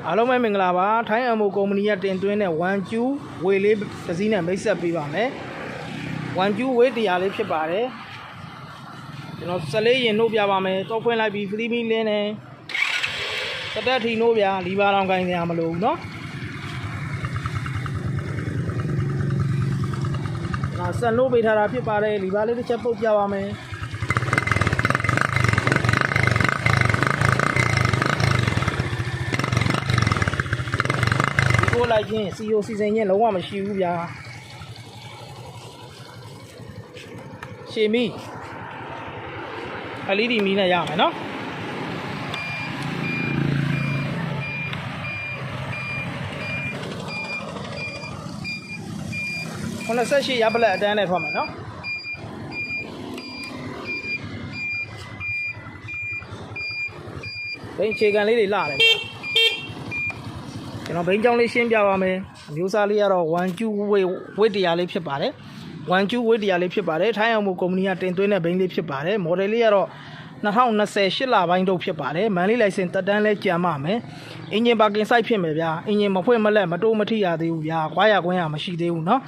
အားလုံးပဲမင်္ဂလာပါထိုင်းအမိုကုမ္ပဏီကတင်သွင်းတဲ့1 Q ဝေလေးတစ်စီးနဲ့မိတ်ဆက်ပေးပါမယ်1 Q ဝေတရားလေးဖြစ်ပါတယ်ကျွန်တော်14ရင်နှုတ်ပြပါမယ်တော့ဖွင့်လိုက်ပြီးဖရီမီလင်းနဲ့တက်တက်ထီနှုတ်ပြလီဘာတောင်ကိုင်းစရာမလိုဘူးเนาะကျွန်တော်ဆက်နှုတ်ပေးထားတာဖြစ်ပါတယ်လီဘာလေးတစ်ချက်ပုတ်ပြပါမယ်လိုက်ချင်း CEO စီစဉ်ချင်းလုံးဝမရှိဘူးဗျာရှေမီ LED မီးနဲ့ရမယ်နော်98ရပလက်အတန်းနဲ့ထွက်မယ်နော်ဘိန်းခြေကန်လေးတွေလာတယ်ကျွန်တော်ဘိန်းကြောင်းလေးရှင်းပြပါမယ်အမျိုးအစားလေးကတော့1 Q ဝိတ်တရားလေးဖြစ်ပါတယ်1 Q ဝိတ်တရားလေးဖြစ်ပါတယ်ထိုင်းအောင်မိုကုမ္ပဏီကတင်သွင်းတဲ့ဘိန်းလေးဖြစ်ပါတယ်မော်ဒယ်လေးကတော့2028လပိုင်းတုန်းဖြစ်ပါတယ်မန်လေးလိုင်စင်တက်တန်းလဲကြာမှမယ်အင်ဂျင်ပါကင်ဆိုင်ဖြစ်မယ်ဗျာအင်ဂျင်မဖွင့်မလက်မတိုးမထိရသေးဘူးဗျာခွာရခွင့်ရမရှိသေးဘူးเนาะ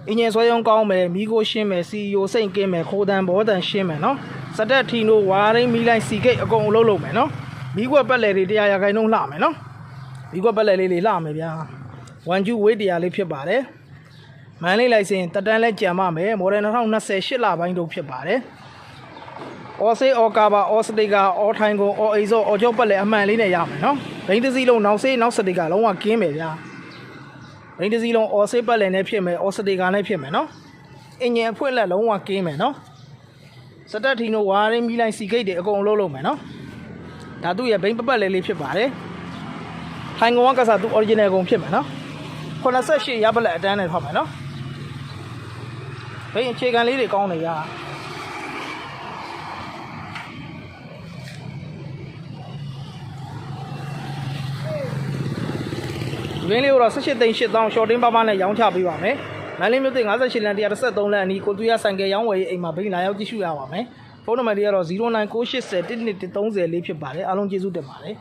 အင်ဂျင်ဆွဲရုံကောင်းမယ်မီးကိုရှင်းမယ် CEO စိတ်ကင်းမယ်ခိုးတန်ဘောတန်ရှင်းမယ်เนาะစတက်ထီနိုဝါရင်းမီးလိုက်စီဂိတ်အကုန်အလုပ်လုပ်မယ်เนาะမီးကွက်ပက်လေတွေ100ရာခိုင်နှုန်းလှမယ်เนาะဒီကွက်ပက်လက်လေးလှမယ်ဗျာ1 Q ဝေးတရားလေးဖြစ်ပါတယ်မန်လေးလိုက်စင်တက်တန်းလဲကြံမမယ်မော်ဒယ်2028လပိုင်းတုန်းဖြစ်ပါတယ်အော်ဆေးအော်ကာဘာအော်စတိကာအော်ထိုင်ကုန်အော်အိဇောအော်ကျောက်ပက်လက်အမှန်လေးနဲ့ရမယ်နော်ဘိန်းတစ်စီးလုံးနောက်ဆေးနောက်စတိကာလုံးဝကင်းမယ်ဗျာဘိန်းတစ်စီးလုံးအော်ဆေးပက်လက်နဲ့ဖြစ်မယ်အော်စတိကာနဲ့ဖြစ်မယ်နော်အင်ဂျင်အဖွင့်လက်လုံးဝကင်းမယ်နော်စတက်ထီနိုဝါရင်းမီးလိုက်စီဂိတ်တွေအကုန်လုံးလုံးမယ်နော်ဒါသူ့ရဲ့ဘိန်းပက်လက်လေးဖြစ်ပါတယ်ထိုင်ကောင်ကစားသူ original ကုန်ဖြစ်မယ်နော်98ရပလက်အတန်းနဲ့ထွက်မယ်နော်ဘိန်းအခြေခံလေးတွေကောင်းနေရဒီဘိန်းလေးကိုတော့18သိန်း8000 shorting ပါနဲ့ရောင်းချပေးပါမယ်မန်လေးမြို့သစ်58လမ်း133လမ်းအနီးကိုတူရဆိုင်ကယ်ရောင်းဝယ်ရေးအိမ်မှာဘိန်းလာရောက်ကြည့်ရှုရပါမယ်ဖုန်းနံပါတ်တွေကတော့0998011130လေးဖြစ်ပါတယ်အားလုံးကျေးဇူးတင်ပါတယ်